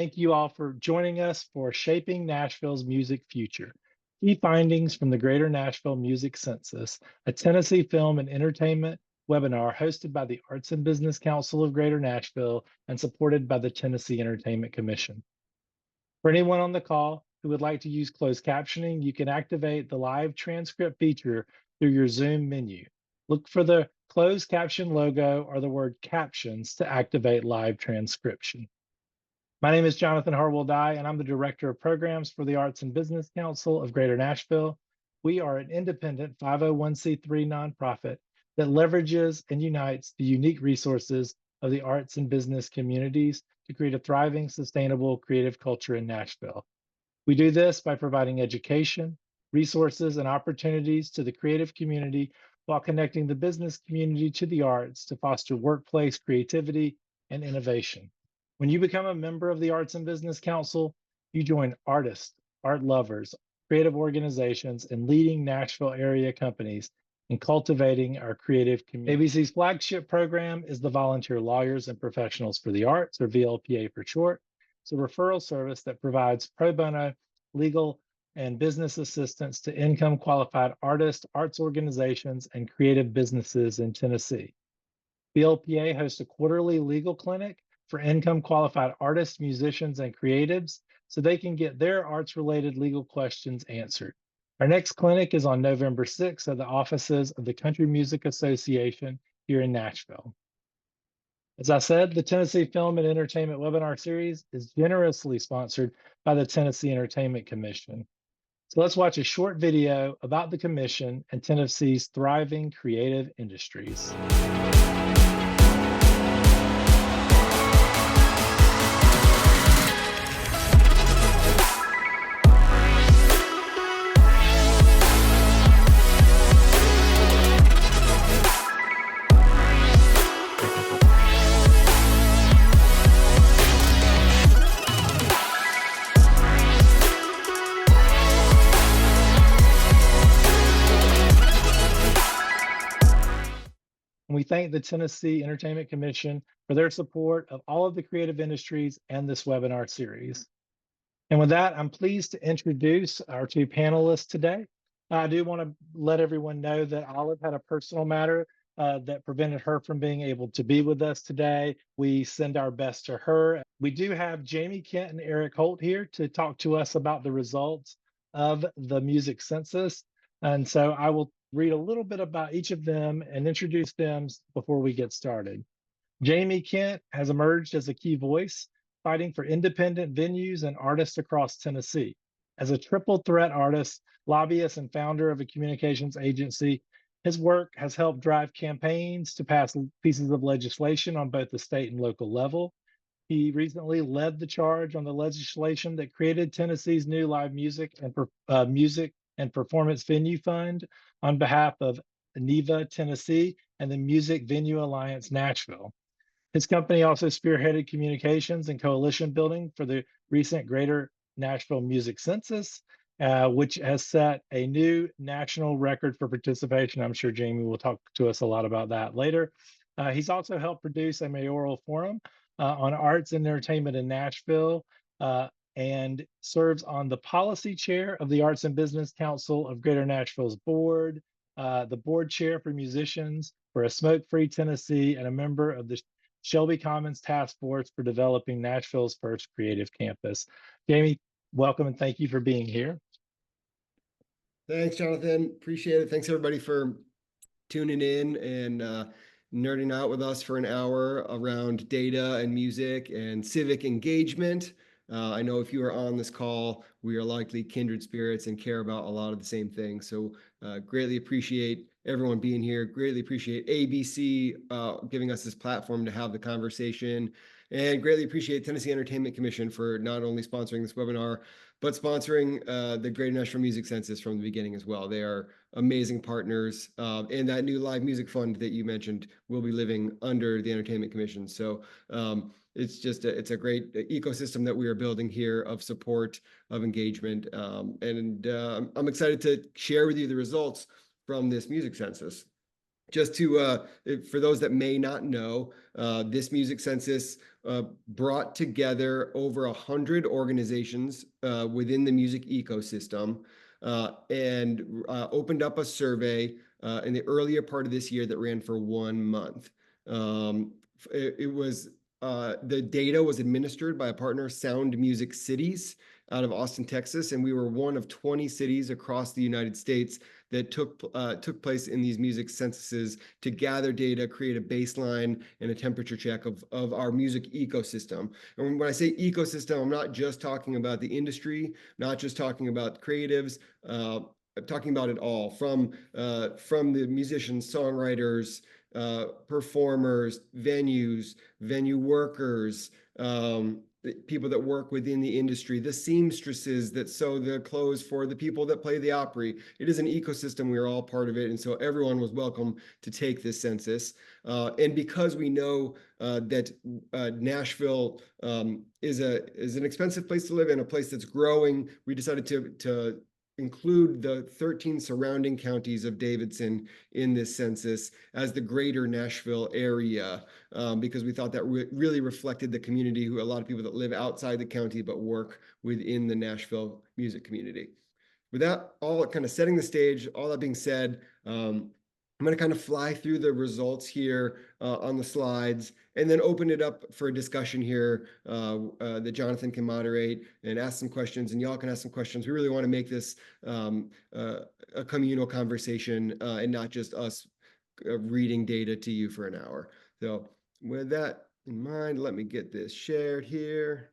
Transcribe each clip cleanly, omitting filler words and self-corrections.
Thank you all for joining us for Shaping Nashville's Music Future. Key findings from the Greater Nashville Music Census, a Tennessee film and entertainment webinar hosted by the Arts and Business Council of Greater Nashville and supported by the Tennessee Entertainment Commission. For anyone on the call who would like to use closed captioning, you can activate the live transcript feature through your Zoom menu. Look for the closed caption logo or the word captions to activate live transcription. My name is Jonathan Harwell-Dye, and I'm the Director of Programs for the Arts and Business Council of Greater Nashville. We are an independent 501c3 nonprofit that leverages and unites the unique resources of the arts and business communities to create a thriving, sustainable, creative culture in Nashville. We do this by providing education, resources, and opportunities to the creative community while connecting the business community to the arts to foster workplace creativity and innovation. When you become a member of the Arts and Business Council, you join artists, art lovers, creative organizations, and leading Nashville area companies in cultivating our creative community. ABC's flagship program is the Volunteer Lawyers and Professionals for the Arts, or VLPA for short. It's a referral service that provides pro bono legal and business assistance to income qualified artists, arts organizations, and creative businesses in Tennessee. VLPA hosts a quarterly legal clinic for income qualified artists, musicians, and creatives so they can get their arts related legal questions answered. Our next clinic is on November 6th at the offices of the Country Music Association here in Nashville. As I said, the Tennessee Film and Entertainment webinar series is generously sponsored by the Tennessee Entertainment Commission. So let's watch a short video about the commission and Tennessee's thriving creative industries. And we thank the Tennessee Entertainment Commission for their support of all of the creative industries and this webinar series. And with that, I'm pleased to introduce our two panelists today. I do want to let everyone know that Olive had a personal matter that prevented her from being able to be with us today. We send our best to her. We do have Jamie Kent and Eric Holt here to talk to us about the results of the music census. And so I will read a little bit about each of them and introduce them before we get started. Jamie Kent has emerged as a key voice, fighting for independent venues and artists across Tennessee. As a triple threat artist, lobbyist, and founder of a communications agency, his work has helped drive campaigns to pass pieces of legislation on both the state and local level. He recently led the charge on the legislation that created Tennessee's new live music and performance venue fund on behalf of NEVA Tennessee and the Music Venue Alliance Nashville. His company also spearheaded communications and coalition building for the recent Greater Nashville Music Census, which has set a new national record for participation. I'm sure Jamie will talk to us a lot about that later. He's also helped produce a mayoral forum on arts and entertainment in Nashville, and serves on the policy chair of the Arts and Business Council of Greater Nashville's board, the board chair for musicians for a smoke-free Tennessee, and a member of the Shelby Commons Task Force for developing Nashville's first creative campus. Jamie, welcome and thank you for being here. Thanks, Jonathan. Appreciate it. Thanks everybody for tuning in and nerding out with us for an hour around data and music and civic engagement. I know if you are on this call, we are likely kindred spirits and care about a lot of the same things. So greatly appreciate everyone being here. Greatly appreciate ABC giving us this platform to have the conversation. And greatly appreciate Tennessee Entertainment Commission for not only sponsoring this webinar, but sponsoring the Greater Nashville Music Census from the beginning as well. They are amazing partners. And that new live music fund that you mentioned will be living under the Entertainment Commission. So it's a great ecosystem that we are building here of support, of engagement. I'm excited to share with you the results from this music census. just to for those that may not know, this music census brought together over 100 organizations within the music ecosystem, and opened up a survey in the earlier part of this year that ran for 1 month. It was the data was administered by a partner, Sound Music Cities, out of Austin, Texas, and we were one of 20 cities across the United States that took place in these music censuses to gather data, create a baseline and a temperature check of our music ecosystem. And when I say ecosystem, I'm not just talking about the industry, not just talking about creatives. I'm talking about it all, from the musicians, songwriters, performers, venues, venue workers, people that work within the industry, the seamstresses that sew the clothes for the people that play the Opry. It is an ecosystem. We are all part of it. And so everyone was welcome to take this census. And because we know that Nashville is an expensive place to live in, a place that's growing, we decided to include the 13 surrounding counties of Davidson in this census as the Greater Nashville area, because we thought that really reflected the community, who a lot of people that live outside the county but work within the Nashville music community. With that all kind of setting the stage, all that being said, I'm going to kind of fly through the results here on the slides, and then open it up for a discussion here that Jonathan can moderate and ask some questions, and y'all can ask some questions. We really want to make this a communal conversation and not just us reading data to you for an hour. So with that in mind, let me get this shared here.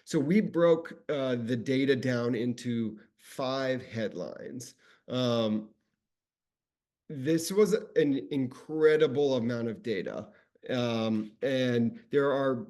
So we broke the data down into 5 headlines. This was an incredible amount of data. And there are,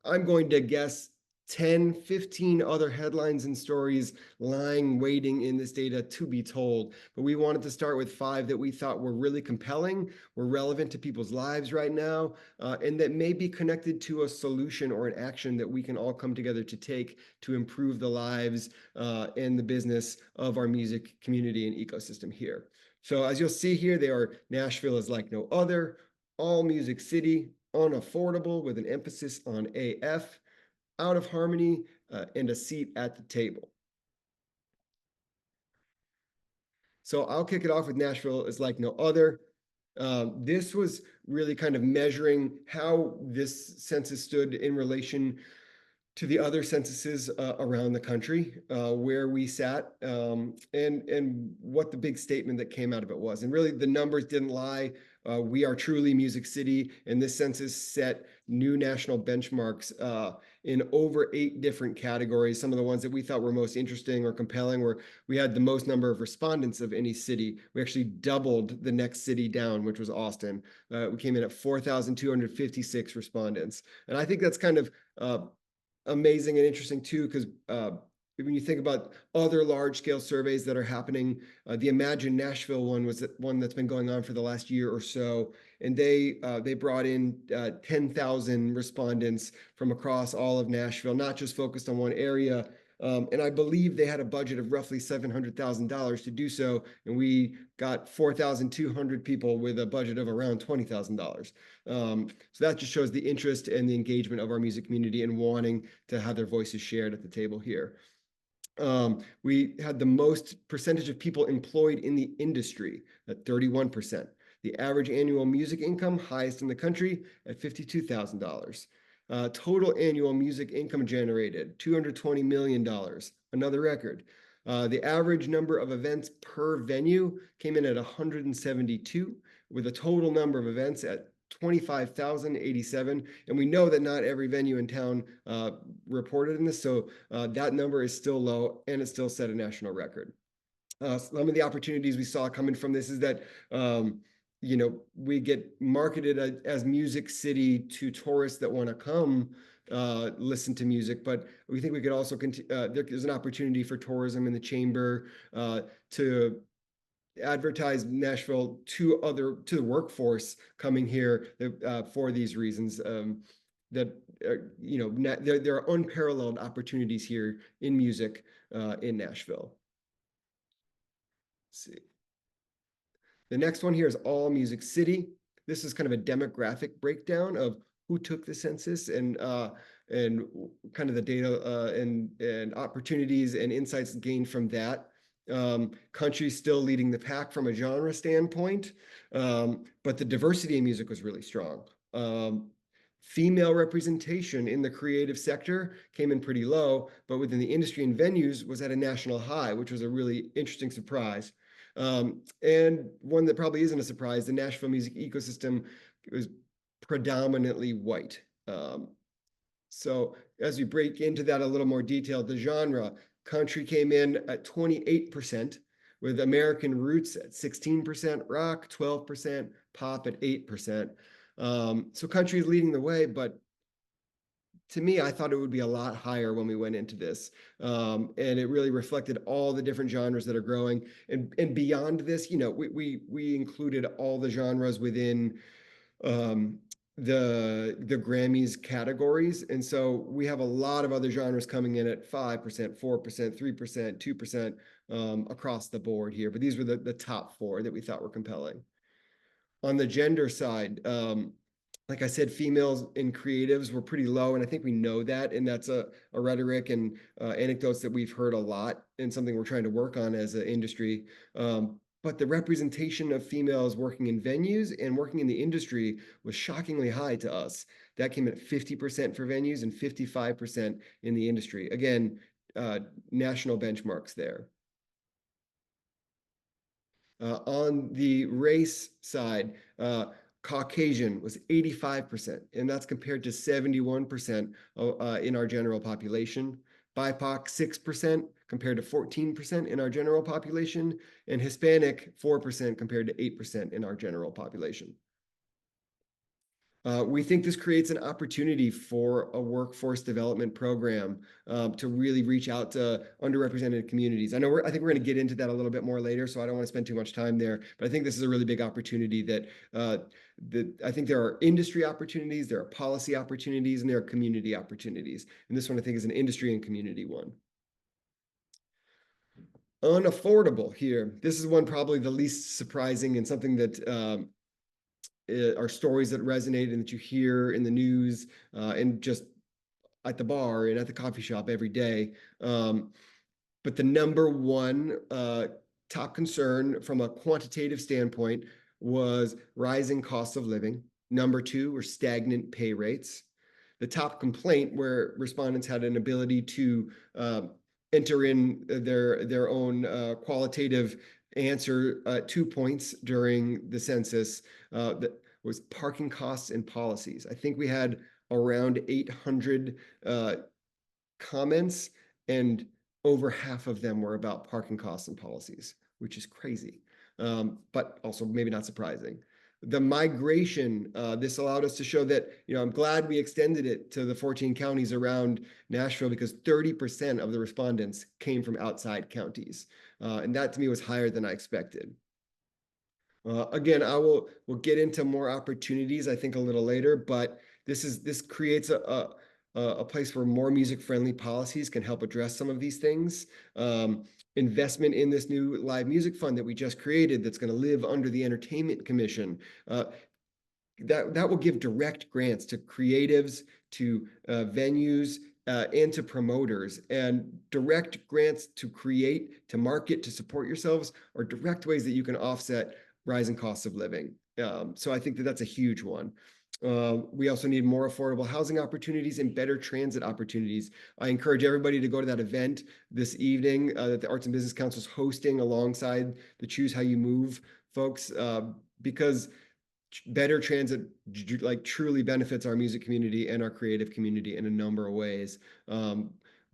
I'm going to guess, 10, 15 other headlines and stories lying, waiting in this data to be told. But we wanted to start with 5 that we thought were really compelling, were relevant to people's lives right now, and that may be connected to a solution or an action that we can all come together to take to improve the lives and the business of our music community and ecosystem here. So as you'll see here, they are Nashville is like no other, all music city, unaffordable with an emphasis on AF, out of harmony, and a seat at the table. So I'll kick it off with Nashville is like no other. This was really kind of measuring how this census stood in relation to the other censuses around the country, where we sat, and what the big statement that came out of it was. And really, the numbers didn't lie. We are truly Music City, and this census set new national benchmarks in over 8 different categories. Some of the ones that we thought were most interesting or compelling were we had the most number of respondents of any city. We actually doubled the next city down, which was Austin. We came in at 4,256 respondents. And I think that's kind of amazing and interesting too, because when you think about other large-scale surveys that are happening, the Imagine Nashville one was one that's been going on for the last year or so, and they brought in 10,000 respondents from across all of Nashville, not just focused on one area. And I believe they had a budget of roughly $700,000 to do so, and we got 4,200 people with a budget of around $20,000. So that just shows the interest and the engagement of our music community in wanting to have their voices shared at the table here. We had the most percentage of people employed in the industry at 31%. The average annual music income, highest in the country, at $52,000. Total annual music income generated, $220 million, another record. The average number of events per venue came in at 172, with a total number of events at 25,087. And we know that not every venue in town reported in this, so that number is still low, and it still set a national record. Some of the opportunities we saw coming from this is that we get marketed as Music City to tourists that want to come listen to music, but we think we could also there's an opportunity for tourism in the chamber to advertise Nashville to the workforce coming here for these reasons. That there are unparalleled opportunities here in music in Nashville. Let's see. The next one here is All Music City. This is kind of a demographic breakdown of who took the census and kind of the data and opportunities and insights gained from that. Country still leading the pack from a genre standpoint, but the diversity in music was really strong. Female representation in the creative sector came in pretty low, but within the industry and venues was at a national high, which was a really interesting surprise. And one that probably isn't a surprise, the Nashville music ecosystem was predominantly white. So as we break into that a little more detail, the genre, country came in at 28%, with American roots at 16%, rock 12%, pop at 8%. So country is leading the way, but to me, I thought it would be a lot higher when we went into this. And it really reflected all the different genres that are growing. And beyond this, you know, we included all the genres within the Grammys categories. And so we have a lot of other genres coming in at 5%, 4%, 3%, 2% across the board here. But these were the top four that we thought were compelling. On the gender side, like I said, females in creatives were pretty low, and I think we know that, and that's a rhetoric and anecdotes that we've heard a lot, and something we're trying to work on as an industry. But the representation of females working in venues and working in the industry was shockingly high to us. That came at 50% for venues and 55% in the industry. Again, national benchmarks there. On the race side, Caucasian was 85%, and that's compared to 71% in our general population. BIPOC, 6% compared to 14% in our general population, and Hispanic, 4% compared to 8% in our general population. We think this creates an opportunity for a workforce development program to really reach out to underrepresented communities. I think we're going to get into that a little bit more later, so I don't want to spend too much time there. But I think this is a really big opportunity that I think there are industry opportunities, there are policy opportunities, and there are community opportunities. And this one I think is an industry and community one. Unaffordable here. This is one probably the least surprising and something that are stories that resonate and that you hear in the news and just at the bar and at the coffee shop every day. But the number one top concern from a quantitative standpoint was rising costs of living. Number two were stagnant pay rates. The top complaint where respondents had an ability to enter in their own qualitative answer 2 points during the census that was parking costs and policies. I think we had around 800 comments, and over half of them were about parking costs and policies, which is crazy, but also maybe not surprising. The migration, this allowed us to show that, you know, I'm glad we extended it to the 14 counties around Nashville because 30% of the respondents came from outside counties. And that to me was higher than I expected. Again, we'll get into more opportunities, I think, a little later, but this creates a place where more music-friendly policies can help address some of these things. Investment in this new live music fund that we just created that's going to live under the Entertainment Commission. That will give direct grants to creatives, to venues, and to promoters. And direct grants to create, to market, to support yourselves are direct ways that you can offset rising costs of living. So I think that that's a huge one. We also need more affordable housing opportunities and better transit opportunities. I encourage everybody to go to that event this evening that the Arts and Business Council is hosting alongside the Choose How You Move folks, because better transit like truly benefits our music community and our creative community in a number of ways.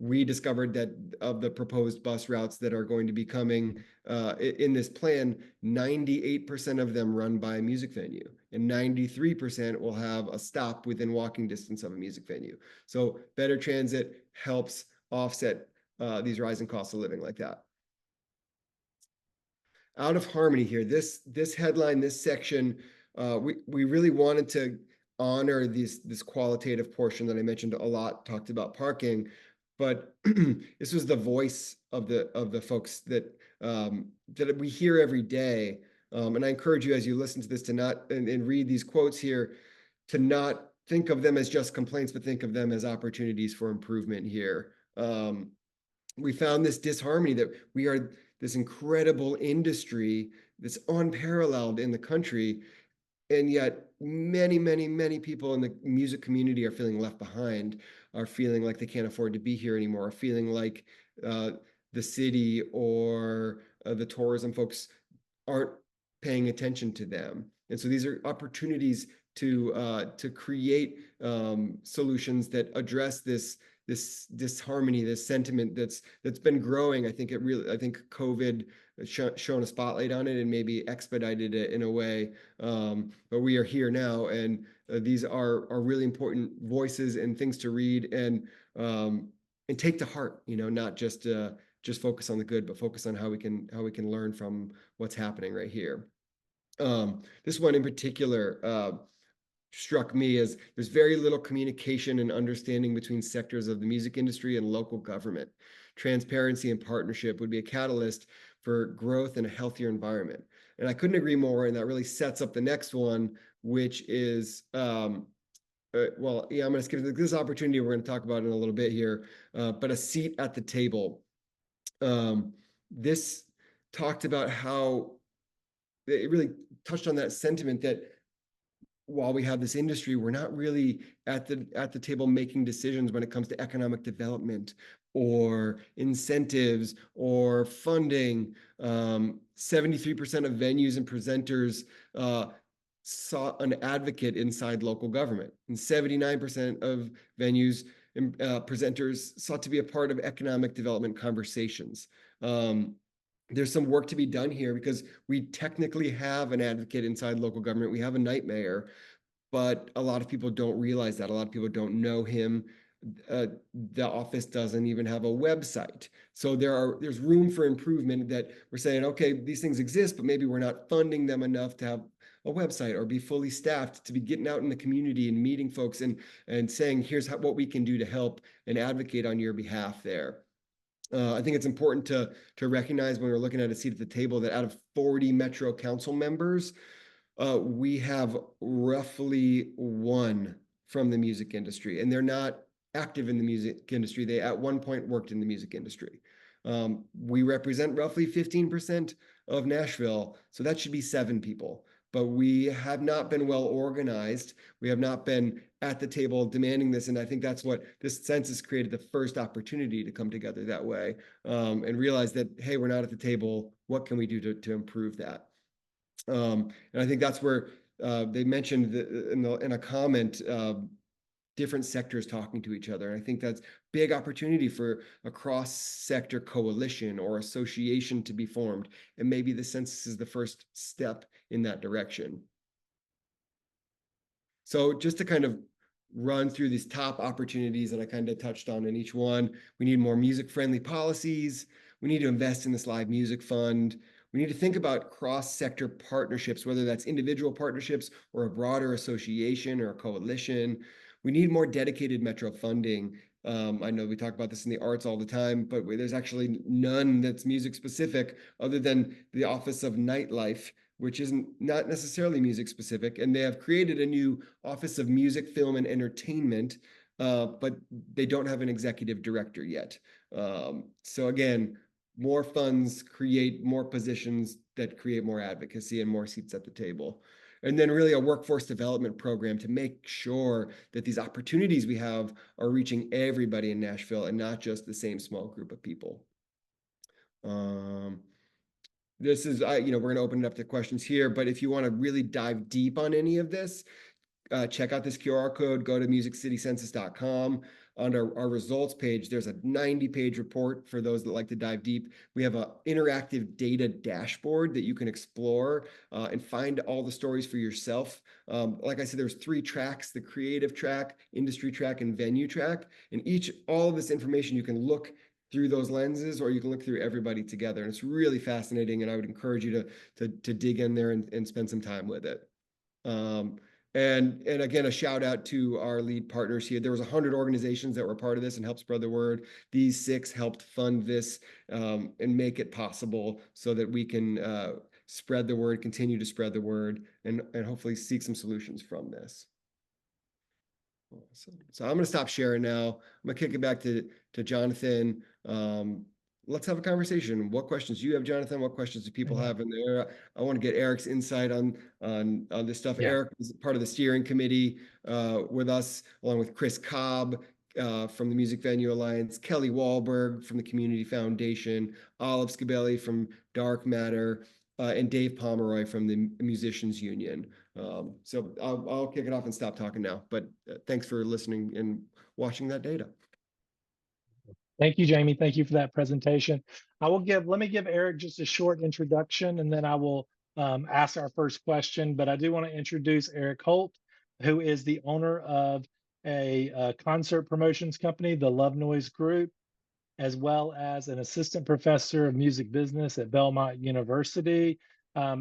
We discovered that of the proposed bus routes that are going to be coming in this plan, 98% of them run by a music venue, and 93% will have a stop within walking distance of a music venue. So better transit helps offset these rising costs of living like that. Out of harmony here, this headline, this section, we really wanted to honor this qualitative portion that I mentioned a lot, talked about parking, but this was the voice of the folks that we hear every day And I encourage you as you listen to this to not and read these quotes here, to not think of them as just complaints, but think of them as opportunities for improvement here. We found this disharmony that we are this incredible industry that's unparalleled in the country, and yet many people in the music community are feeling left behind, are feeling like they can't afford to be here anymore, are feeling like uh, the city or the tourism folks aren't paying attention to them. And so these are opportunities to create solutions that address this disharmony, this sentiment that's been growing. I think COVID shone a spotlight on it and maybe expedited it in a way. But we are here now, and these are really important voices and things to read and take to heart. Not just focus on the good, but focus on how we can learn from what's happening right here. This one in particular struck me as there's very little communication and understanding between sectors of the music industry and local government. Transparency and partnership would be a catalyst for growth and a healthier environment. And I couldn't agree more. And that really sets up the next one, which is I'm going to skip this opportunity we're going to talk about in a little bit here, but a seat at the table. This talked about how it really touched on that sentiment that while we have this industry, we're not really at the table making decisions when it comes to economic development or incentives or funding. 73% of venues and presenters sought an advocate inside local government, and 79% of venues and presenters sought to be a part of economic development conversations. There's some work to be done here because we technically have an advocate inside local government. We have a night mayor, but a lot of people don't realize that. A lot of people don't know him. The office doesn't even have a website. So there's room for improvement that we're saying, okay, these things exist, but maybe we're not funding them enough to have a website or be fully staffed to be getting out in the community and meeting folks and saying, here's what we can do to help and advocate on your behalf there. I think it's important to recognize when we're looking at a seat at the table that out of 40 Metro Council members, we have roughly one from the music industry, and they're not active in the music industry. They at one point worked in the music industry. We represent roughly 15% of Nashville, so that should be 7 people. But we have not been well organized. We have not been at the table demanding this. And I think that's what this census created, the first opportunity to come together that way and realize that, hey, we're not at the table. What can we do to improve that? And I think that's where they mentioned in a comment, different sectors talking to each other. And I think that's big opportunity for a cross-sector coalition or association to be formed. And maybe the census is the first step in that direction. So just to kind of run through these top opportunities that I kind of touched on in each one, we need more music-friendly policies. We need to invest in this live music fund. We need to think about cross-sector partnerships, whether that's individual partnerships or a broader association or a coalition. We need more dedicated Metro funding. I know we talk about this in the arts all the time, but there's actually none that's music specific other than the Office of Nightlife, which isn't not necessarily music specific. And they have created a new Office of Music, Film, and Entertainment, but they don't have an executive director yet. So again, more funds create more positions that create more advocacy and more seats at the table. And then really a workforce development program to make sure that these opportunities we have are reaching everybody in Nashville and not just the same small group of people. This is, we're going to open it up to questions here, but if you want to really dive deep on any of this, check out this QR code, go to musiccitycensus.com. On our results page, there's a 90-page report for those that like to dive deep. We have an interactive data dashboard that you can explore and find all the stories for yourself. Like I said, there's 3 tracks: the creative track, industry track, and venue track. And all of this information, you can look through those lenses, or you can look through everybody together. And it's really fascinating, and I would encourage you to dig in there and spend some time with it. And again, a shout out to our lead partners here. There was 100 organizations that were part of this and helped spread the word. These 6 helped fund this and make it possible so that we can spread the word, continue to spread the word, and hopefully seek some solutions from this. Awesome. So I'm going to stop sharing now. I'm going to kick it back to Jonathan. Let's have a conversation. What questions do you have, Jonathan? What questions do people have in there? I want to get Eric's insight on this stuff. Yeah. Eric is part of the steering committee with us, along with Chris Cobb from the Music Venue Alliance, Kelly Wahlberg from the Community Foundation, Olive Scabelli from Dark Matter, and Dave Pomeroy from the Musicians Union. So I'll kick it off and stop talking now. But thanks for listening and watching that data. Thank you, Jamie. Thank you for that presentation. Let me give Eric just a short introduction, and then I will ask our first question. But I do want to introduce Eric Holt, who is the owner of a concert promotions company, the Love Noise Group, as well as an assistant professor of music business at Belmont University,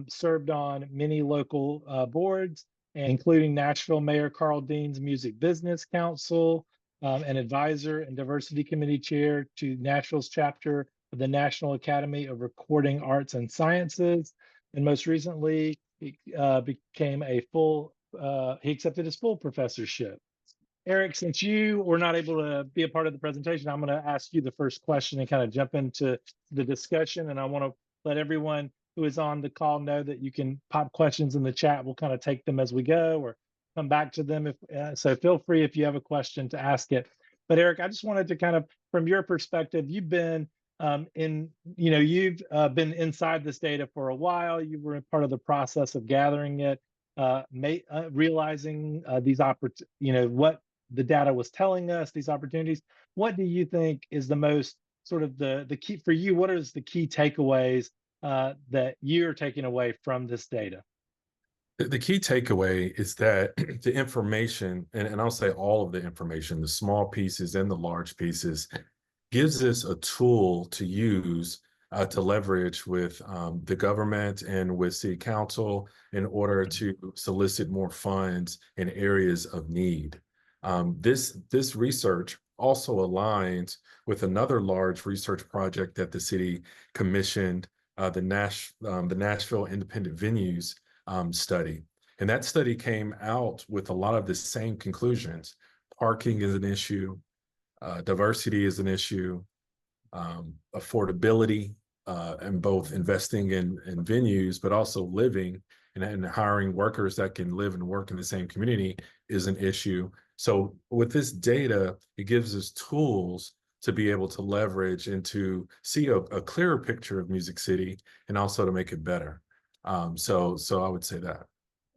served on many local boards, including Nashville Mayor Carl Dean's Music Business Council, an advisor and diversity committee chair to Nashville's chapter of the National Academy of Recording Arts and Sciences. And most recently, he became he accepted his full professorship. Eric, since you were not able to be a part of the presentation, I'm going to ask you the first question and kind of jump into the discussion. And I want to let everyone who is on the call know that you can pop questions in the chat. We'll kind of take them as we go or come back to them. So feel free if you have a question to ask it. But Eric, I just wanted to kind of, from your perspective, you've been you've been inside this data for a while. You were part of the process of gathering it, realizing these what the data was telling us, these opportunities. What do you think is the most sort of the key for you? What is the key takeaways that you're taking away from this data? The key takeaway is that the information, and I'll say all of the information, the small pieces and the large pieces, gives us a tool to use to leverage with the government and with city council in order to solicit more funds in areas of need. This research also aligns with another large research project that the city commissioned, the Nashville Independent Venues study. And that study came out with a lot of the same conclusions. Parking is an issue, diversity is an issue, affordability, and both investing in venues, but also living and hiring workers that can live and work in the same community is an issue. So with this data, it gives us tools to be able to leverage and to see a clearer picture of Music City and also to make it better. So I would say that.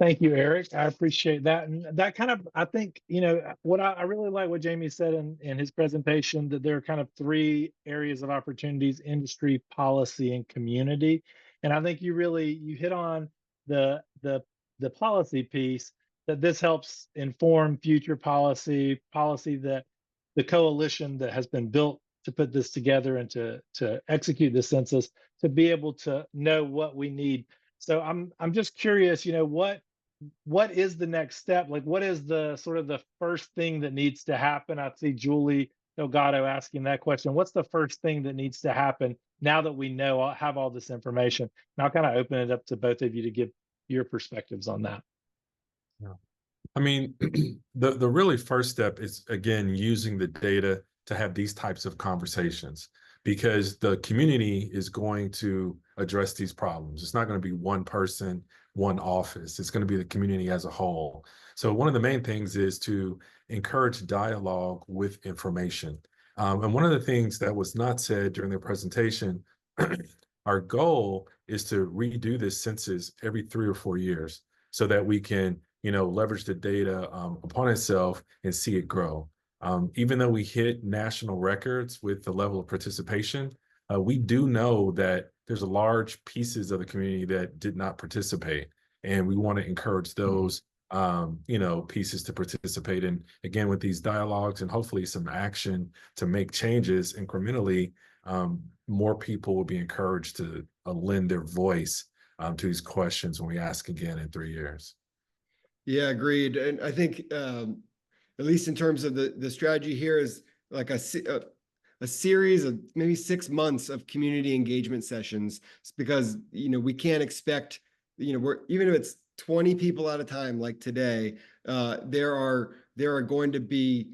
Thank you, Eric. I appreciate that. And that kind of, I think, what I really like what Jamie said in his presentation, that there are kind of three areas of opportunities: industry, policy, and community. And I think you hit on the policy piece, that this helps inform future policy that the coalition that has been built to put this together and to execute the census, to be able to know what we need. So I'm just curious, what is the next step? Like, what is the sort of the first thing that needs to happen? I see Julie Delgado asking that question. What's the first thing that needs to happen now that we have all this information? And I'll kind of open it up to both of you to give your perspectives on that. Yeah. I mean, the really first step is, again, using the data to have these types of conversations, because the community is going to address these problems. It's not going to be one person, one office. It's going to be the community as a whole. So one of the main things is to encourage dialogue with information. And one of the things that was not said during the presentation, our goal is to redo this census every 3 or 4 years so that we can leverage the data upon itself and see it grow. Even though we hit national records with the level of participation, we do know that there's large pieces of the community that did not participate. And we want to encourage those, pieces to participate. And again, with these dialogues and hopefully some action to make changes incrementally, more people will be encouraged to lend their voice to these questions when we ask again in 3 years. Yeah, agreed. And I think, at least in terms of the strategy here, is like a series of maybe 6 months of community engagement sessions, because we can't expect, we're, even if it's 20 people at a time like today, there are going to be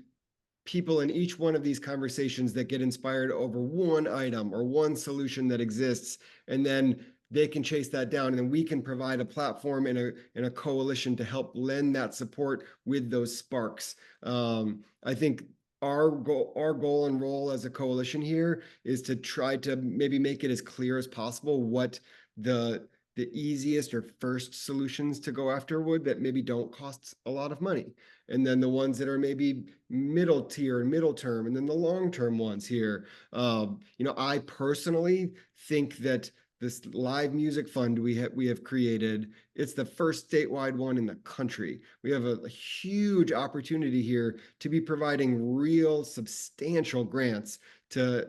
people in each one of these conversations that get inspired over one item or one solution that exists, and then they can chase that down, and then we can provide a platform and a coalition to help lend that support with those sparks. I think our goal and role as a coalition here is to try to maybe make it as clear as possible what the easiest or first solutions to go after would, that maybe don't cost a lot of money. And then the ones that are maybe middle tier and middle term, and then the long-term ones here. I personally think that this live music fund we have created, it's the first statewide one in the country. We have a huge opportunity here to be providing real substantial grants to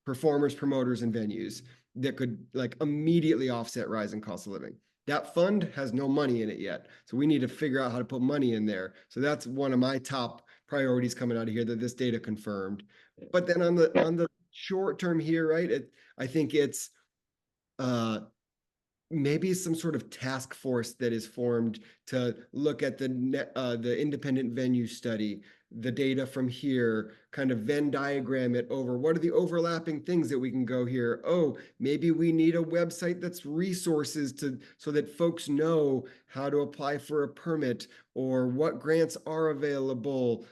performers, promoters, and venues that could like immediately offset rising cost of living. That fund has no money in it yet, so we need to figure out how to put money in there. So that's one of my top priorities coming out of here, that this data confirmed. But then on the short term here, right? I think it's maybe some sort of task force that is formed to look at the independent venue study, the data from here, kind of Venn diagram it over. What are the overlapping things that we can go here? Oh, maybe we need a website that's resources so that folks know how to apply for a permit or what grants are available.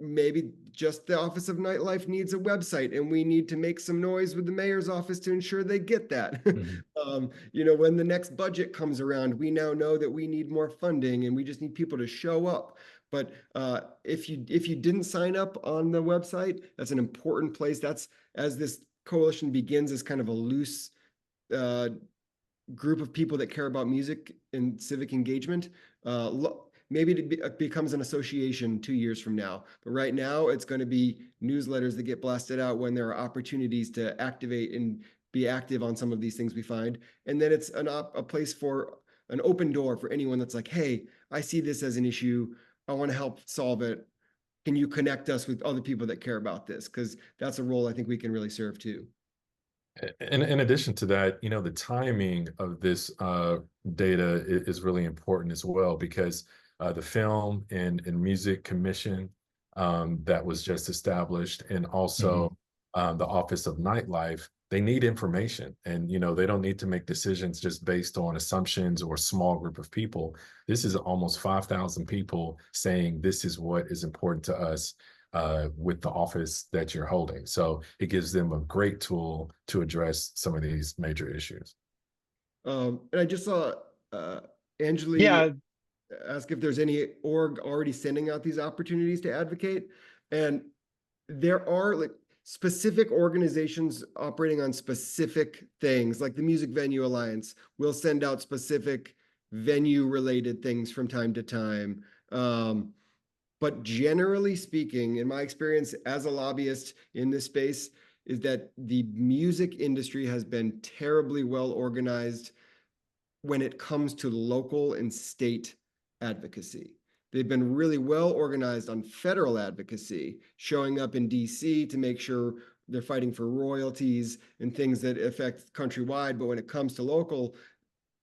Maybe just the Office of Nightlife needs a website, and we need to make some noise with the mayor's office to ensure they get that. When the next budget comes around, we now know that we need more funding, and we just need people to show up. But if you didn't sign up on the website, that's an important place. That's, as this coalition begins, as kind of a loose group of people that care about music and civic engagement. Maybe it becomes an association 2 years from now. But right now, it's going to be newsletters that get blasted out when there are opportunities to activate and be active on some of these things we find. And then it's a place for an open door for anyone that's like, hey, I see this as an issue. I want to help solve it. Can you connect us with other people that care about this? Because that's a role I think we can really serve too. In addition to that, the timing of this data is really important as well, because the Film and Music Commission that was just established, and also the Office of Nightlife, they need information, and they don't need to make decisions just based on assumptions or a small group of people. This is almost 5,000 people saying this is what is important to us with the office that you're holding. So it gives them a great tool to address some of these major issues. And I just saw Angeli ask if there's any org already sending out these opportunities to advocate. And there are like specific organizations operating on specific things, like the Music Venue Alliance will send out specific venue related things from time to time. But generally speaking, in my experience as a lobbyist in this space, is that the music industry has been terribly well organized when it comes to local and state advocacy. They've been really well organized on federal advocacy, showing up in DC to make sure they're fighting for royalties and things that affect countrywide. But when it comes to local,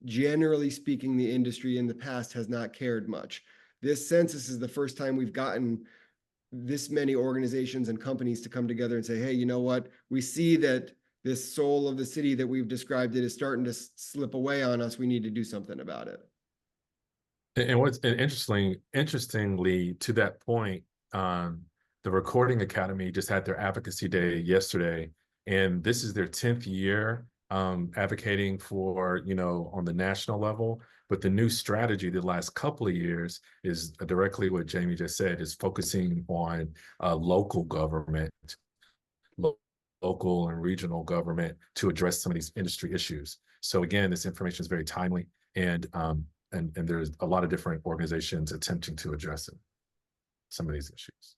generally speaking, the industry in the past has not cared much. This census is the first time we've gotten this many organizations and companies to come together and say, hey, you know what? We see that this soul of the city that we've described it is starting to slip away on us. We need to do something about it. And what's interestingly, to that point, the Recording Academy just had their advocacy day yesterday, and this is their 10th year advocating for, on the national level. But the new strategy the last couple of years is directly what Jamie just said, is focusing on local government, local and regional government, to address some of these industry issues. So again, this information is very timely, and there's a lot of different organizations attempting to address some of these issues.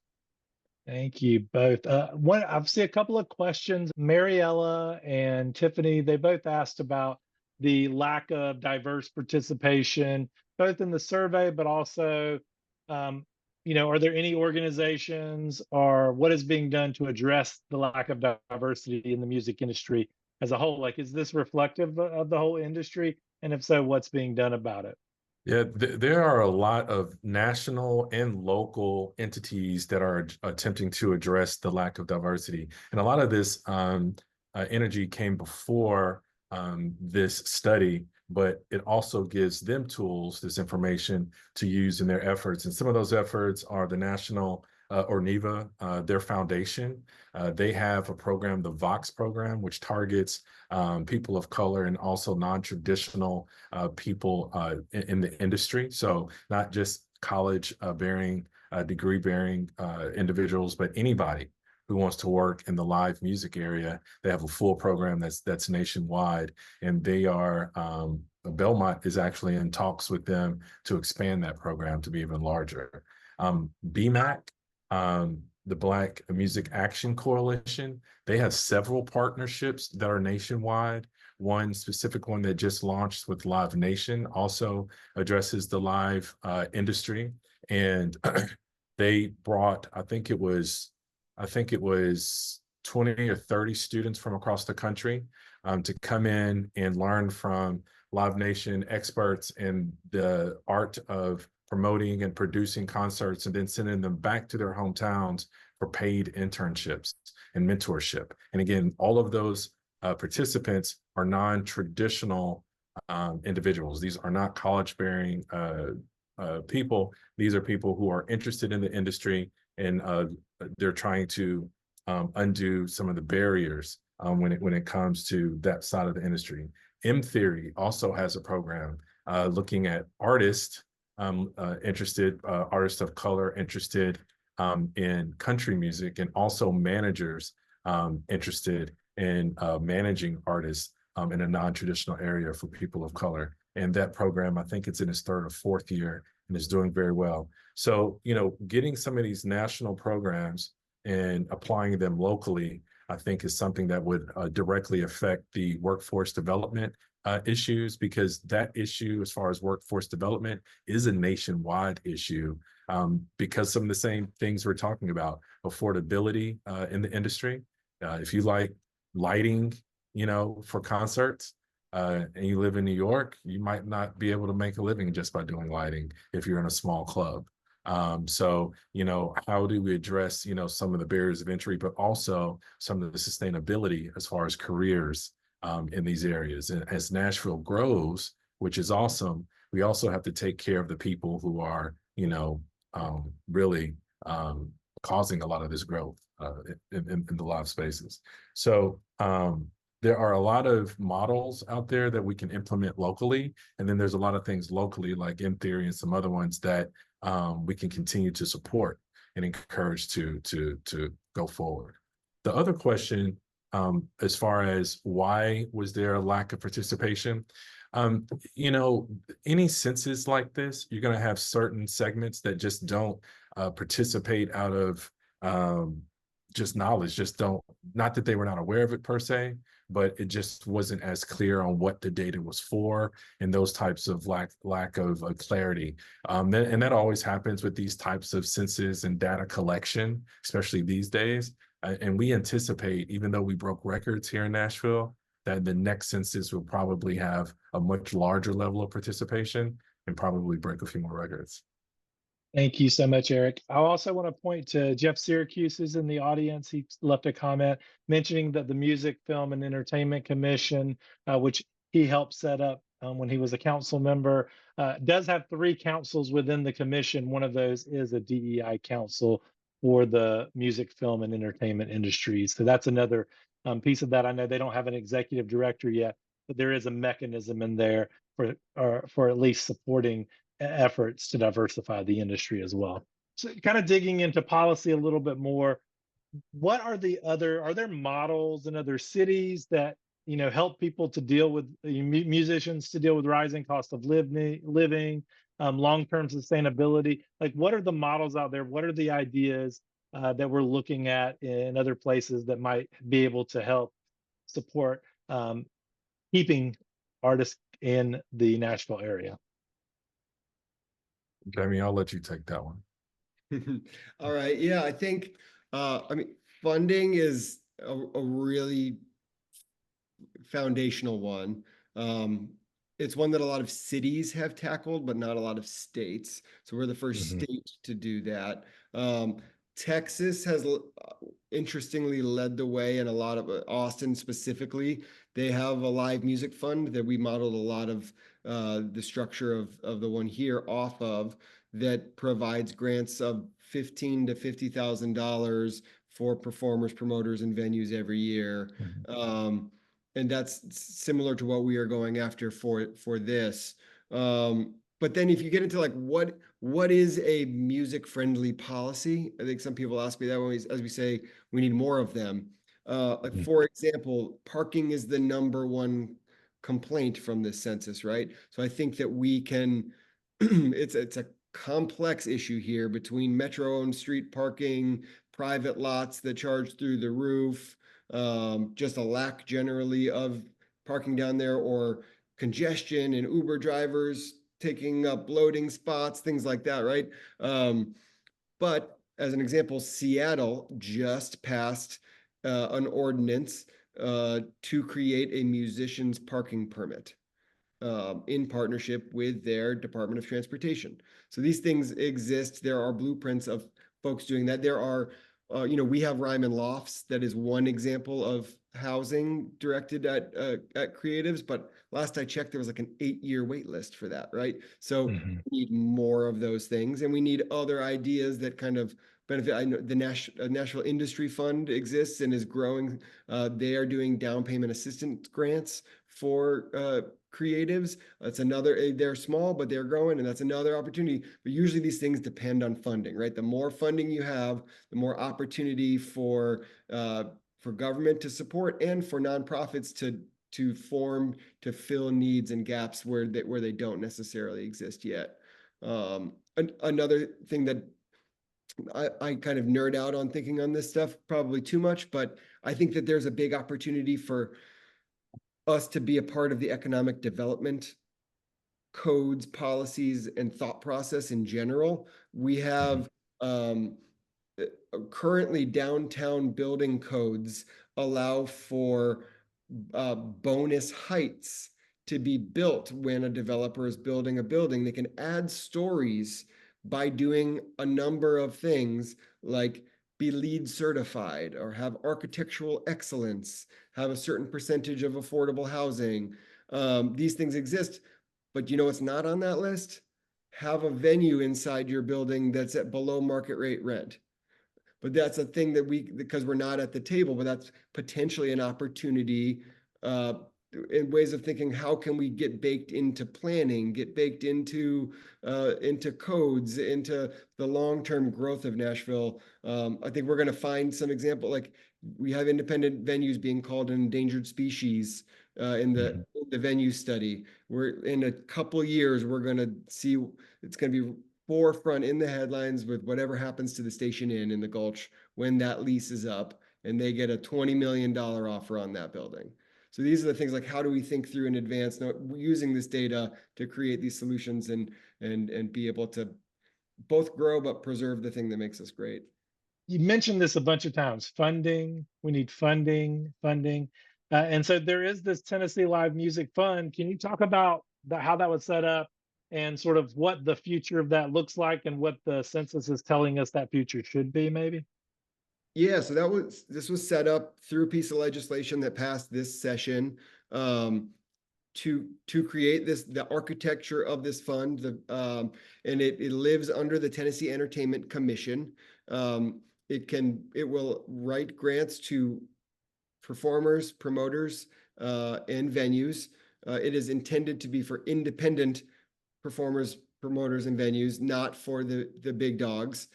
Thank you both. I've seen a couple of questions. Mariella and Tiffany, they both asked about the lack of diverse participation, both in the survey, but also, are there any organizations or what is being done to address the lack of diversity in the music industry as a whole? Like, is this reflective of the whole industry? And if so, what's being done about it? Yeah, there are a lot of national and local entities that are attempting to address the lack of diversity. And a lot of this energy came before this study, but it also gives them tools, this information to use in their efforts. And some of those efforts are the National or NEVA, their foundation. They have a program, the Vox program, which targets people of color and also non-traditional people in the industry. So not just college bearing, degree bearing individuals, but anybody who wants to work in the live music area. They have a full program that's nationwide, and they are Belmont is actually in talks with them to expand that program to be even larger. BMAC, the Black Music Action Coalition, they have several partnerships that are nationwide. One specific one that just launched with Live Nation also addresses the live industry, and they brought, I think it was 20 or 30 students from across the country to come in and learn from Live Nation experts in the art of promoting and producing concerts, and then sending them back to their hometowns for paid internships and mentorship. And again, all of those participants are non-traditional individuals. These are not college-bearing people. These are people who are interested in the industry, and they're trying to undo some of the barriers when it comes to that side of the industry. M Theory also has a program looking at artists artists of color interested in country music, and also managers interested in managing artists in a non-traditional area for people of color. And that program, I think it's in its third or fourth year, and is doing very well. So, getting some of these national programs and applying them locally, I think is something that would directly affect the workforce development issues, because that issue, as far as workforce development, is a nationwide issue, because some of the same things we're talking about, affordability in the industry. If you like lighting, for concerts, and you live in New York, you might not be able to make a living just by doing lighting if you're in a small club. So, how do we address, some of the barriers of entry, but also some of the sustainability as far as careers in these areas? And as Nashville grows, which is awesome, we also have to take care of the people who are, really causing a lot of this growth in the live spaces. So there are a lot of models out there that we can implement locally. And then there's a lot of things locally, like M Theory and some other ones that we can continue to support and encourage to go forward. The other question, as far as why was there a lack of participation, any census like this, you're going to have certain segments that just don't participate out of just knowledge, not that they were not aware of it per se, but it just wasn't as clear on what the data was for, and those types of lack of clarity. And that always happens with these types of census and data collection, especially these days. And we anticipate, even though we broke records here in Nashville, that the next census will probably have a much larger level of participation and probably break a few more records. Thank you so much, Eric. I also want to point to Jeff Syracuse, who's in the audience. He left a comment mentioning that the Music, Film, and Entertainment Commission, which he helped set up when he was a council member, does have 3 councils within the commission. One of those is a DEI council for the music, film, and entertainment industries. So that's another piece of that. I know they don't have an executive director yet, but there is a mechanism in there for at least supporting efforts to diversify the industry as well. So kind of digging into policy a little bit more, what are there models in other cities that help people to deal with musicians to deal with rising cost of living, long-term sustainability? Like, what are the models out there? What are the ideas that we're looking at in other places that might be able to help support keeping artists in the Nashville area? Jamie, I'll let you take that one. All right. Yeah, I think, I mean, funding is a really foundational one. It's one that a lot of cities have tackled, but not a lot of states. So we're the first Mhm. state to do that. Um, Texas has interestingly led the way, and a lot of Austin specifically. They have a live music fund that we modeled a lot of the structure of the one here off of, that provides grants of $15,000 to $50,000 for performers, promoters, and venues every year. Mhm. And that's similar to what we are going after for this. But then if you get into like what is a music friendly policy? I think some people ask me that when as we say we need more of them. Like Mhm. for example, parking is the number one complaint from this census, right? So I think that we can it's a complex issue here between metro-owned street parking, private lots that charge through the roof, just a lack generally of parking down there, or congestion and Uber drivers taking up loading spots, things like that, right? But as an example, Seattle just passed an ordinance to create a musician's parking permit in partnership with their Department of Transportation. So these things exist. There are blueprints of folks doing that. There are, we have Ryman Lofts. That is one example of housing directed at creatives. But last I checked, there was like an 8-year wait list for that, right? So Mhm. we need more of those things, and we need other ideas that kind of benefit. I know the Nashville Industry Fund exists and is growing. They are doing down payment assistance grants for creatives. That's another, they're small, but they're growing, and that's another opportunity. But usually these things depend on funding, right? The more funding you have, the more opportunity for government to support and for nonprofits to form, to fill needs and gaps where they don't necessarily exist yet. Another thing that I kind of nerd out on thinking on this stuff, probably too much, but I think that there's a big opportunity for us to be a part of the economic development codes, policies, and thought process in general. We Mhm. have currently downtown building codes allow for bonus heights to be built when a developer is building a building. They can add stories by doing a number of things like be LEED certified or have architectural excellence, have a certain percentage of affordable housing. These things exist, but you know what's not on that list? Have a venue inside your building that's at below market rate rent. But that's a thing that because we're not at the table, but that's potentially an opportunity uh, in ways of thinking, how can we get baked into planning, get baked into codes, into the long-term growth of Nashville. I think we're going to find some example, like we have independent venues being called an endangered species in Mhm. the venue study. We're in a couple years, we're going to see it's going to be forefront in the headlines with whatever happens to the Station Inn in the Gulch when that lease is up and they get a $20 million offer on that building. So these are the things, like, how do we think through in advance, using this data to create these solutions and be able to both grow but preserve the thing that makes us great. You mentioned this a bunch of times. Funding. We need funding, funding. And so there is this Tennessee Live Music Fund. Can you talk about how that was set up and sort of what the future of that looks like and what the census is telling us that future should be, maybe? Yeah, so this was set up through a piece of legislation that passed this session. To create the architecture of this fund, and it lives under the Tennessee Entertainment Commission. It will write grants to performers, promoters, and venues. It is intended to be for independent performers, promoters, and venues, not for the big dogs.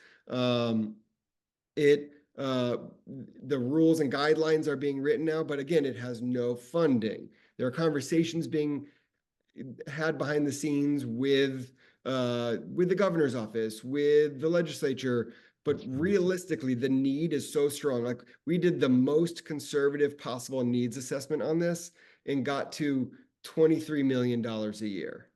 It The rules and guidelines are being written now, but again, it has no funding. There are conversations being had behind the scenes with the governor's office, with the legislature, but realistically, the need is so strong. Like, we did the most conservative possible needs assessment on this and got to $23 million a year.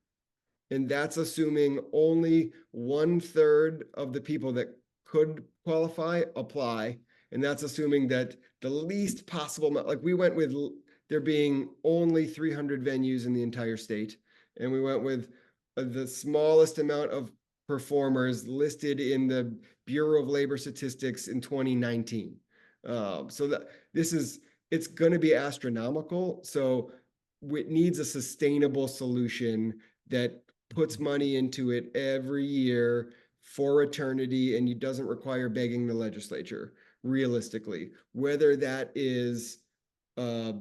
And that's assuming only 1/3 of the people that could qualify, apply. And that's assuming that the least possible, like we went with there being only 300 venues in the entire state. And we went with the smallest amount of performers listed in the Bureau of Labor Statistics in 2019. So that it's going to be astronomical. So it needs a sustainable solution that puts money into it every year for eternity, and it doesn't require begging the legislature, realistically. Whether that is uh,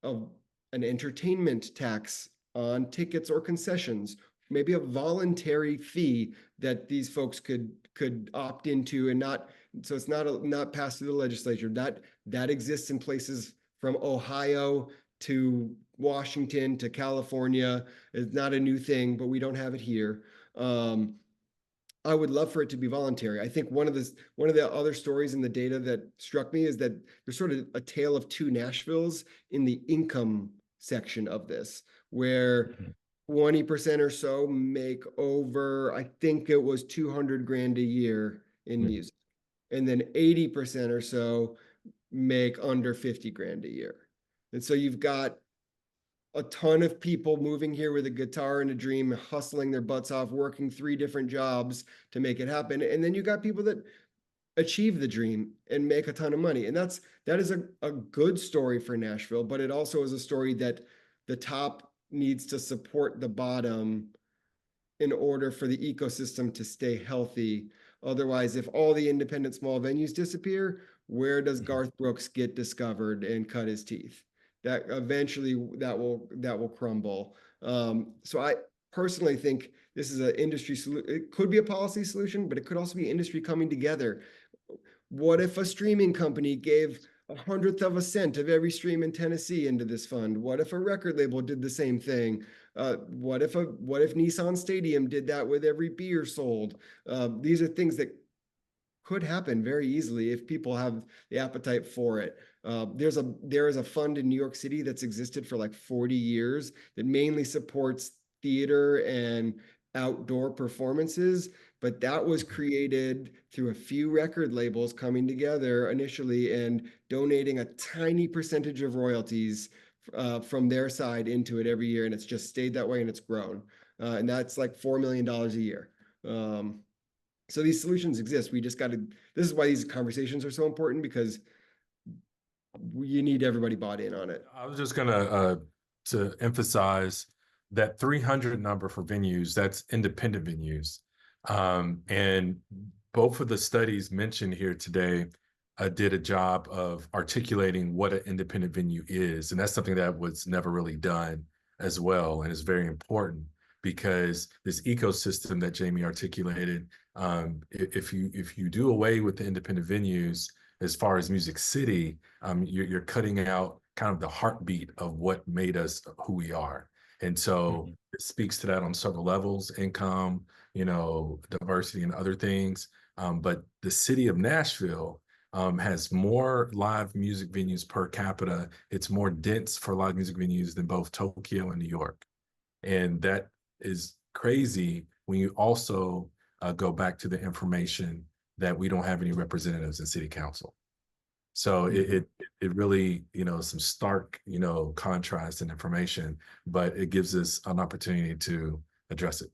an entertainment tax on tickets or concessions, maybe a voluntary fee that these folks could opt into, and not, so it's not passed through the legislature. That exists in places from Ohio to Washington to California. It's not a new thing, but we don't have it here. I would love for it to be voluntary. I think one of the other stories in the data that struck me is that there's sort of a tale of two Nashvilles in the income section of this, where 20% or so make over, I think it was 200 grand a year in music. And then 80% or so make under 50 grand a year. And so you've got a ton of people moving here with a guitar and a dream, hustling their butts off, working 3 different jobs to make it happen. And then you got people that achieve the dream and make a ton of money. And that is a good story for Nashville, but it also is a story that the top needs to support the bottom in order for the ecosystem to stay healthy. Otherwise, if all the independent small venues disappear, where does Garth Brooks get discovered and cut his teeth? That eventually that will crumble. So I personally think this is an industry solution. It could be a policy solution, but it could also be industry coming together. What if a streaming company gave 1/100th of a cent of every stream in Tennessee into this fund? What if a record label did the same thing? What if Nissan Stadium did that with every beer sold? These are things that could happen very easily if people have the appetite for it. There is a fund in New York City that's existed for like 40 years that mainly supports theater and outdoor performances, but that was created through a few record labels coming together initially and donating a tiny percentage of royalties from their side into it every year, and it's just stayed that way, and it's grown. And that's like $4 million a year. So these solutions exist. We just got to, this is why these conversations are so important, because you need everybody bought in on it. I was just gonna to emphasize that 300 number for venues, that's independent venues. And both of the studies mentioned here today did a job of articulating what an independent venue is. And that's something that was never really done as well. And it's very important because this ecosystem that Jamie articulated, if you do away with the independent venues, as far as Music City, you're cutting out kind of the heartbeat of what made us who we are. And so it speaks to that on several levels: income, diversity and other things. But the city of Nashville has more live music venues per capita. It's more dense for live music venues than both Tokyo and New York. And that is crazy when you also go back to the information that we don't have any representatives in city council. So it really, some stark, contrast in information, but it gives us an opportunity to address it.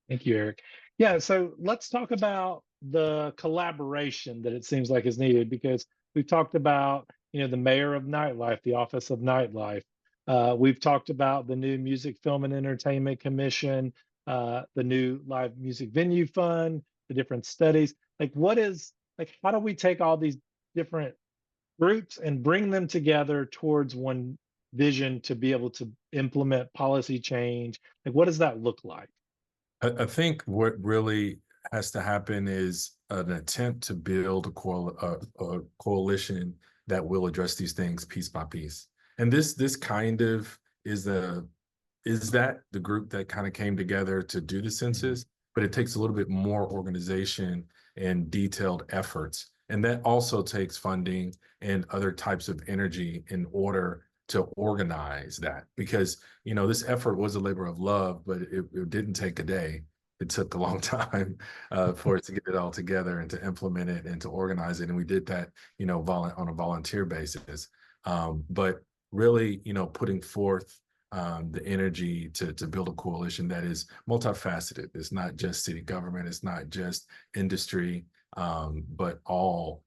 Thank you, Eric. Yeah, so let's talk about the collaboration that it seems like is needed, because we've talked about, the mayor of nightlife, the office of nightlife. We've talked about the new Music, Film, and Entertainment Commission, the new Live Music Venue Fund, the different studies. How do we take all these different groups and bring them together towards one vision to be able to implement policy change? What does that look like? I think what really has to happen is an attempt to build a coalition that will address these things piece by piece. And this kind of is that the group that kind of came together to do the census, but it takes a little bit more organization and detailed efforts. And that also takes funding and other types of energy in order to organize that, because this effort was a labor of love, but it didn't take a day. it took a long time for it to get it all together and to implement it and to organize it. And we did that, on a volunteer basis. But really, putting forth the energy to build a coalition that is multifaceted. It's not just city government, it's not just industry, but all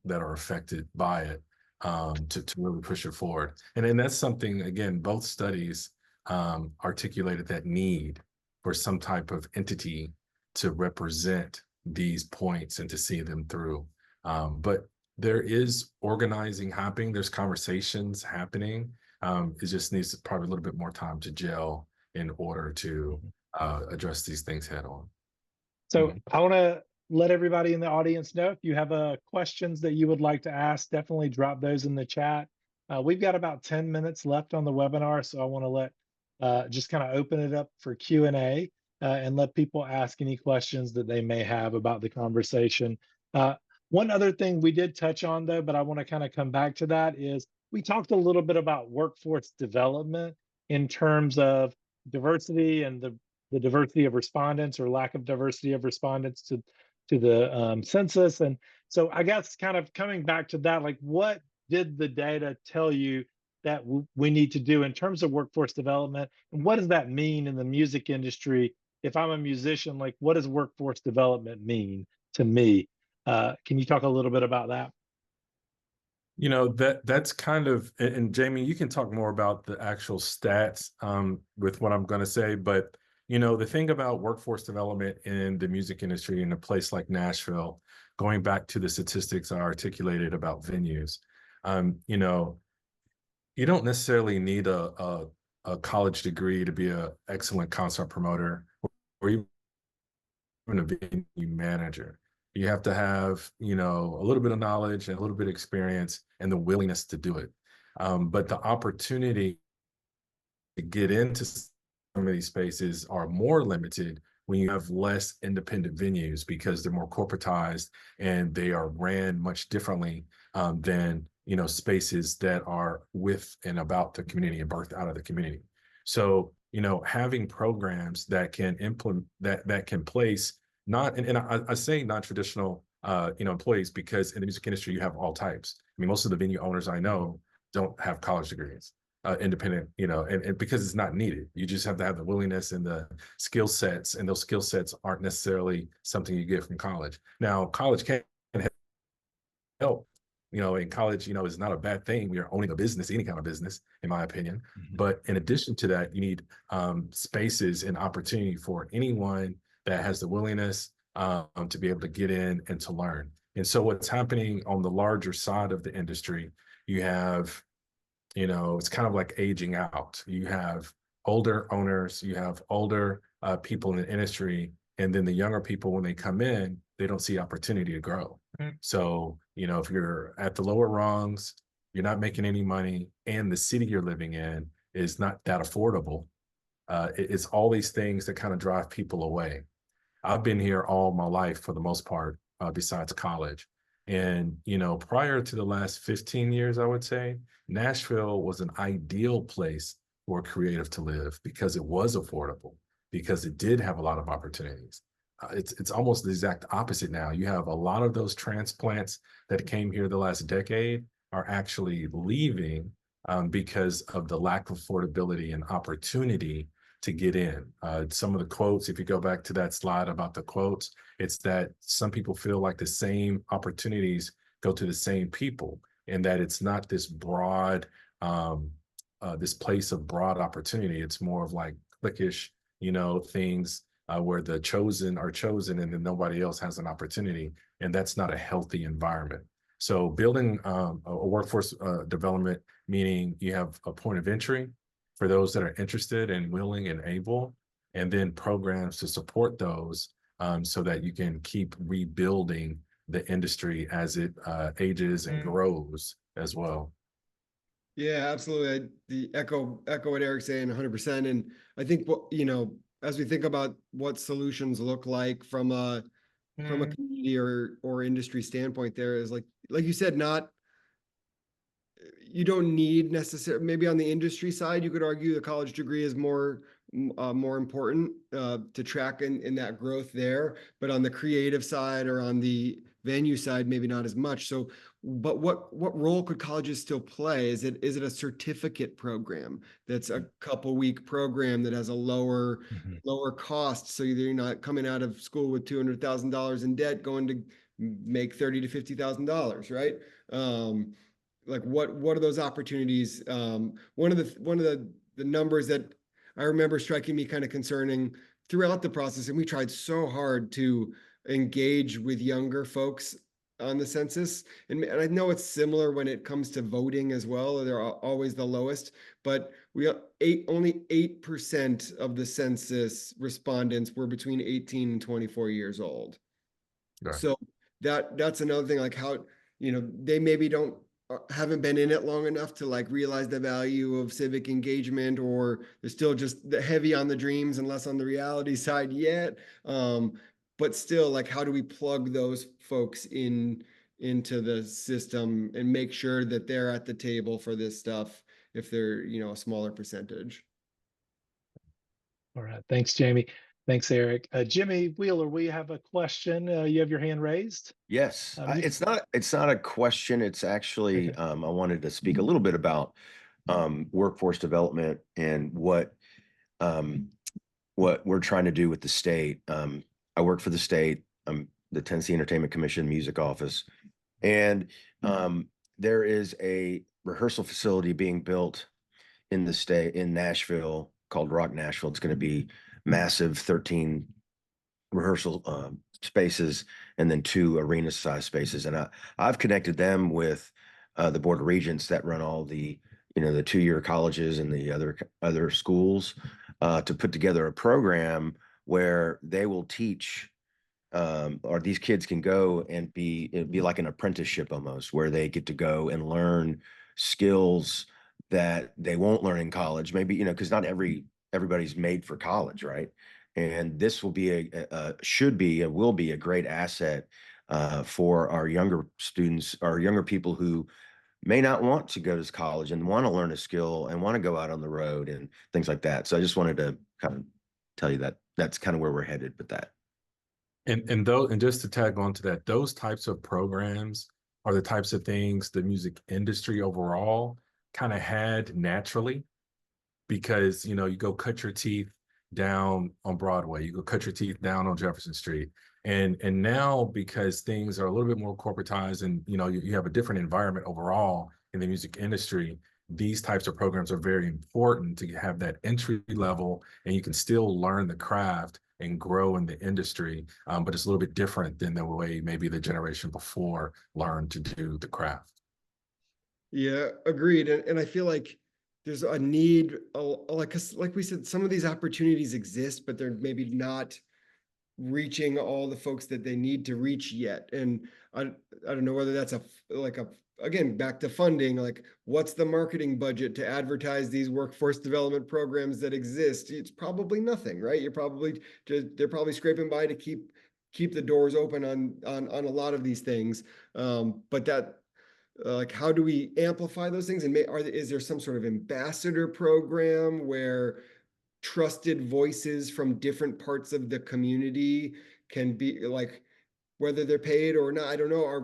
that are affected by it, to really push it forward. And that's something, again, both studies articulated that need for some type of entity to represent these points and to see them through. But there is organizing happening, there's conversations happening. It just needs probably a little bit more time to gel in order to address these things head on. So I want to let everybody in the audience know, if you have questions that you would like to ask, definitely drop those in the chat. We've got about 10 minutes left on the webinar, so I want to let just kind of open it up for Q&A and let people ask any questions that they may have about the conversation. One other thing we did touch on, though, but I want to kind of come back to that, is we talked a little bit about workforce development in terms of diversity and the diversity of respondents or lack of diversity of respondents to the census. And so I guess kind of coming back to that, like, what did the data tell you that we need to do in terms of workforce development? And what does that mean in the music industry? If I'm a musician, like, what does workforce development mean to me? Can you talk a little bit about that? That's kind of, and Jamie, you can talk more about the actual stats with what I'm going to say, but the thing about workforce development in the music industry in a place like Nashville, going back to the statistics I articulated about venues, you don't necessarily need a college degree to be an excellent concert promoter or even a venue manager. You have to have, a little bit of knowledge and a little bit of experience and the willingness to do it. But the opportunity to get into some of these spaces are more limited when you have less independent venues, because they're more corporatized and they are ran much differently than spaces that are with and about the community and birthed out of the community. So having programs that can implement that can place not, and I say non-traditional employees, because in the music industry you have all types. I mean, most of the venue owners I know don't have college degrees. Independent, and because it's not needed. You just have to have the willingness and the skill sets, and those skill sets aren't necessarily something you get from college. Now, college can help. In college, is not a bad thing. We are owning a business, any kind of business, in my opinion. But in addition to that, you need spaces and opportunity for anyone that has the willingness to be able to get in and to learn. And so what's happening on the larger side of the industry, you have it's kind of like aging out. You have older owners, you have older people in the industry, and then the younger people, when they come in, they don't see opportunity to grow. So, if you're at the lower rungs, you're not making any money, and the city you're living in is not that affordable. It's all these things that kind of drive people away. I've been here all my life for the most part, besides college. And, prior to the last 15 years, I would say, Nashville was an ideal place for a creative to live because it was affordable, because it did have a lot of opportunities. It's almost the exact opposite now. You have a lot of those transplants that came here the last decade are actually leaving because of the lack of affordability and opportunity to get in. Some of the quotes, if you go back to that slide about the quotes, it's that some people feel like the same opportunities go to the same people, and that it's not this broad, this place of broad opportunity. It's more of like cliquish, things where the chosen are chosen and then nobody else has an opportunity. And that's not a healthy environment. So building a workforce development, meaning you have a point of entry for those that are interested and willing and able, and then programs to support those so that you can keep rebuilding the industry as it ages and grows as well. Yeah, absolutely. The echo what Eric's saying 100%. And I think as we think about what solutions look like from a community or industry standpoint, there is like you said, you don't need necessarily, maybe on the industry side, you could argue the college degree is more more important to track in that growth there. But on the creative side or on the venue side, maybe not as much. So, but what role could colleges still play? Is it a certificate program that's a couple week program that has a lower cost? So you're not coming out of school with $200,000 in debt, going to make $30,000 to $50,000, right? Like what are those opportunities? One of the numbers that I remember striking me kind of concerning throughout the process, and we tried so hard to engage with younger folks on the census. And I know it's similar when it comes to voting as well. They're always the lowest, but only 8% of the census respondents were between 18 and 24 years old. Right. So that's another thing, like how, they maybe haven't been in it long enough to like realize the value of civic engagement, or they're still just heavy on the dreams and less on the reality side yet. But still, like, how do we plug those folks into the system and make sure that they're at the table for this stuff if they're, a smaller percentage? All right. Thanks, Jamie. Thanks, Eric. Jimmy Wheeler, we have a question. You have your hand raised. Yes, You- it's not a question. It's actually, Okay. I wanted to speak a little bit about workforce development and what we're trying to do with the state. I work for the state. I'm the Tennessee Entertainment Commission Music Office, and there is a rehearsal facility being built in the state in Nashville called Rock Nashville. It's going to be massive, 13 rehearsal spaces and then 2 arena size spaces. And I've connected them with the board of regents that run all the, the 2-year colleges and the other schools to put together a program where they will teach or these kids can go and it'd be like an apprenticeship almost, where they get to go and learn skills that they won't learn in college. Maybe, because not everybody's made for college, right? And this will be will be a great asset for our younger students, our younger people who may not want to go to college and want to learn a skill and want to go out on the road and things like that. So I just wanted to kind of tell you that that's kind of where we're headed with that. And just to tag on to that, those types of programs are the types of things the music industry overall kind of had naturally, because you go cut your teeth down on Broadway, you go cut your teeth down on Jefferson Street, and now because things are a little bit more corporatized and you have a different environment overall in the music industry, these types of programs are very important to have that entry level, and you can still learn the craft and grow in the industry, but it's a little bit different than the way maybe the generation before learned to do the craft. Yeah, agreed. And I feel like there's a need, like we said, some of these opportunities exist, but they're maybe not reaching all the folks that they need to reach yet. And I don't know whether that's again, back to funding, like what's the marketing budget to advertise these workforce development programs that exist? It's probably nothing, right? They're probably scraping by to keep the doors open on a lot of these things. But that, like, how do we amplify those things? And is there some sort of ambassador program where trusted voices from different parts of the community can be, like, whether they're paid or not, I don't know, are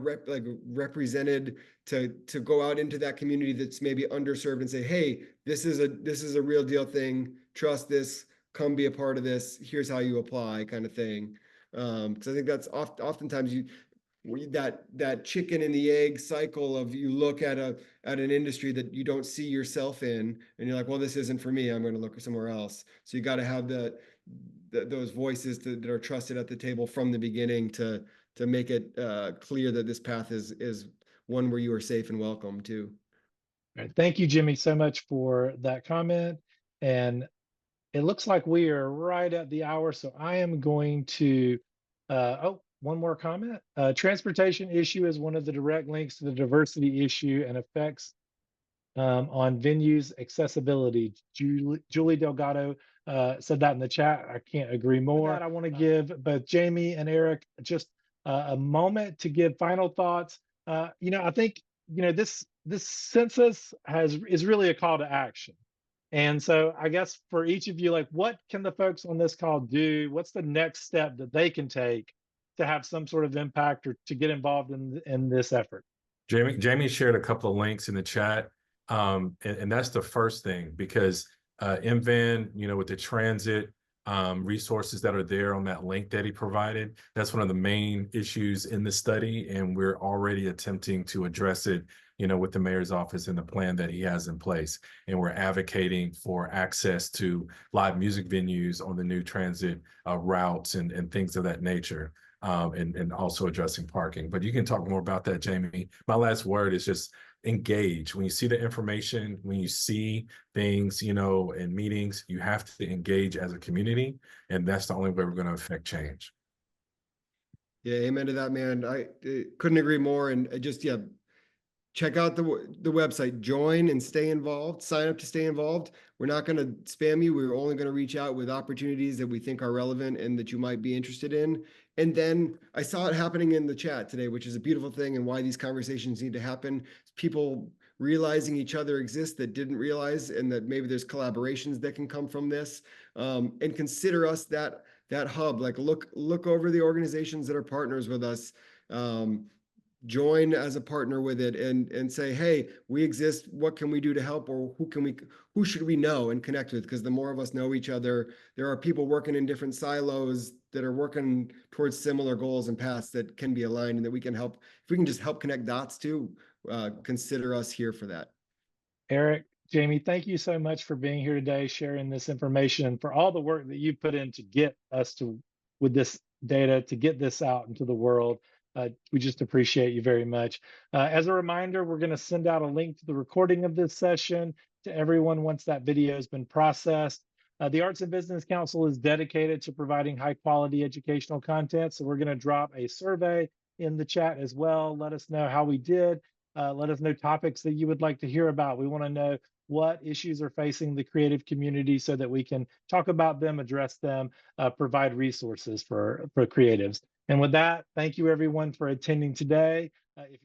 represented to go out into that community that's maybe underserved and say, hey, this is a real deal thing. Trust this, come be a part of this. Here's how you apply, kind of thing. Because I think that's oftentimes that chicken and the egg cycle of, you look at an industry that you don't see yourself in, and you're like, well, this isn't for me, I'm going to look somewhere else. So you got to have those voices that are trusted at the table from the beginning to make it clear that this path is one where you are safe and welcome too. All right. Thank you, Jimmy, so much for that comment. And it looks like we are right at the hour, so I am going to, one more comment. Transportation issue is one of the direct links to the diversity issue and effects on venues accessibility. Julie Delgado said that in the chat. I can't agree more. I want to give both Jamie and Eric just a moment to give final thoughts. I think this census is really a call to action. And so I guess for each of you, like, what can the folks on this call do? What's the next step that they can take to have some sort of impact or to get involved in this effort? Jamie shared a couple of links in the chat, and that's the first thing, because MVan, with the transit resources that are there on that link that he provided, that's one of the main issues in the study, and we're already attempting to address it, with the mayor's office and the plan that he has in place. And we're advocating for access to live music venues on the new transit routes and things of that nature. And also addressing parking. But you can talk more about that, Jamie. My last word is just engage. When you see the information, when you see things, in meetings, you have to engage as a community. And that's the only way we're going to affect change. Yeah, amen to that, man. I couldn't agree more. And check out the website, join and stay involved, sign up to stay involved. We're not going to spam you. We're only going to reach out with opportunities that we think are relevant and that you might be interested in. And then I saw it happening in the chat today, which is a beautiful thing, and why these conversations need to happen. People realizing each other exists that didn't realize, and that maybe there's collaborations that can come from this. And consider us that hub. Like look over the organizations that are partners with us. Join as a partner with it and say, hey, we exist. What can we do to help? Or who should we know and connect with? Because the more of us know each other, there are people working in different silos that are working towards similar goals and paths that can be aligned, and that we can help. If we can just help connect dots too, consider us here for that. Eric, Jamie, thank you so much for being here today, sharing this information, and for all the work that you've put in to get us with this data, to get this out into the world. We just appreciate you very much. As a reminder, we're going to send out a link to the recording of this session to everyone once that video has been processed. The Arts and Business Council is dedicated to providing high quality educational content. So we're going to drop a survey in the chat as well. Let us know how we did. Let us know topics that you would like to hear about. We want to know what issues are facing the creative community so that we can talk about them, address them, provide resources for creatives. And with that, thank you everyone for attending today. If you're